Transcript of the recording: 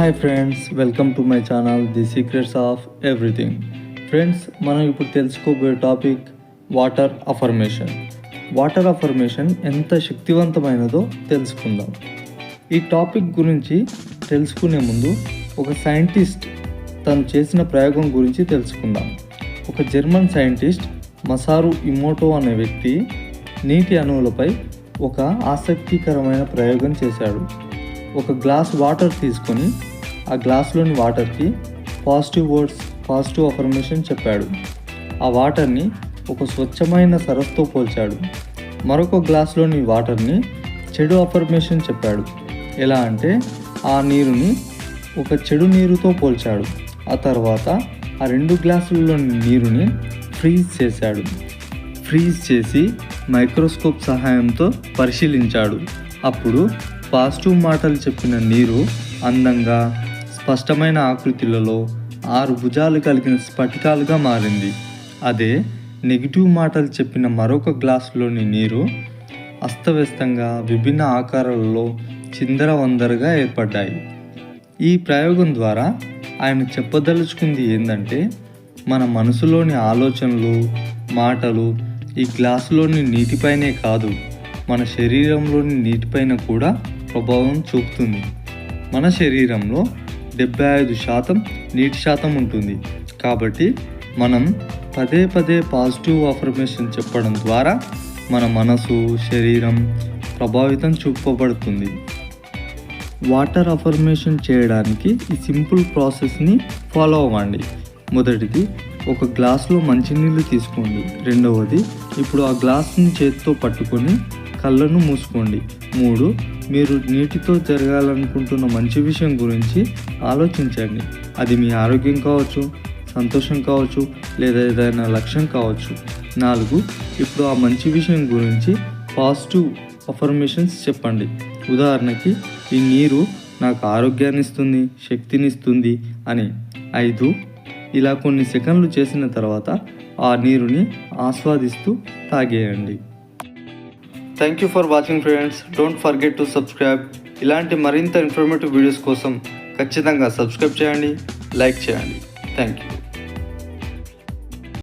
Hi friends, welcome to my channel the secrets of everything. Friends, మనం ఇప్పుడు తెలుసుకోబోయే topic water affirmation. Water affirmation ఎంత శక్తివంతమైనదో తెలుసుకుందాం. ఈ టాపిక్ గురించి తెలుసుకునే ముందు ఒక సైంటిస్ట్ తను చేసిన ప్రయోగం గురించి తెలుసుకుందాం. ఒక జర్మన్ సైంటిస్ట్ మసారు ఇమోటో అనే వ్యక్తి నీటి అణువులపై ఒక ఆసక్తికరమైన ప్రయోగం చేశాడు. ఒక గ్లాస్ వాటర్ తీసుకొని ఆ గ్లాసులోని వాటర్కి పాజిటివ్ అఫర్మేషన్ చెప్పాడు. ఆ వాటర్ని ఒక స్వచ్ఛమైన సరస్సుతో పోల్చాడు. మరొక గ్లాసులోని వాటర్ని చెడు అఫర్మేషన్ చెప్పాడు. ఎలా అంటే ఆ నీరుని ఒక చెడు నీరుతో పోల్చాడు. ఆ తర్వాత ఆ రెండు గ్లాసుల్లోని నీరుని ఫ్రీజ్ చేసి మైక్రోస్కోప్ సహాయంతో పరిశీలించాడు. అప్పుడు పాజిటివ్ మాటలు చెప్పిన నీరు అందంగా స్పష్టమైన ఆకృతిలలో 6 భుజాలు కలిగిన స్ఫటికాలుగా మారింది. అదే నెగిటివ్ మాటలు చెప్పిన మరొక గ్లాసులోని నీరు అస్తవ్యస్తంగా విభిన్న ఆకారాలలో చిందరవందరగా ఏర్పడ్డాయి. ఈ ప్రయోగం ద్వారా ఆయన చెప్పదలుచుకుంది ఏంటంటే, మన మనసులోని ఆలోచనలు, మాటలు ఈ గ్లాసులోని నీటిపైనే కాదు, మన శరీరంలోని నీటిపైన కూడా ప్రభావం చూపుతుంది. మన శరీరంలో 75% నీటి శాతం ఉంటుంది. కాబట్టి మనం పదే పాజిటివ్ అఫర్మేషన్ చెప్పడం ద్వారా మన మనసు, శరీరం ప్రభావితం చూపబడుతుంది. వాటర్ అఫర్మేషన్ చేయడానికి ఈ సింపుల్ ప్రాసెస్ని ఫాలో అవ్వండి. మొదటిది, ఒక గ్లాసులో మంచినీళ్ళు తీసుకోండి. రెండవది, ఇప్పుడు ఆ గ్లాసుని చేతితో పట్టుకొని కళ్ళను మూసుకోండి. 3, మీరు నీటితో జరగాలనుకుంటున్న మంచి విషయం గురించి ఆలోచించండి. అది మీ ఆరోగ్యం కావచ్చు, సంతోషం కావచ్చు, లేదా ఏదైనా లక్ష్యం కావచ్చు. 4, ఇప్పుడు ఆ మంచి విషయం గురించి పాజిటివ్ అఫర్మేషన్స్ చెప్పండి. ఉదాహరణకి, ఈ నీరు నాకు ఆరోగ్యాన్ని ఇస్తుంది, శక్తిని ఇస్తుంది అని. 5, ఇలా కొన్ని సెకండ్లు చేసిన తర్వాత ఆ నీరుని ఆస్వాదిస్తూ తాగేయండి. Thank you for watching friends. Don't forget to subscribe. ఇలాంటి మరింత ఇన్ఫర్మేటివ్ వీడియోస్ కోసం ఖచ్చితంగా సబ్స్క్రైబ్ చేయండి, లైక్ చేయండి. Thank you.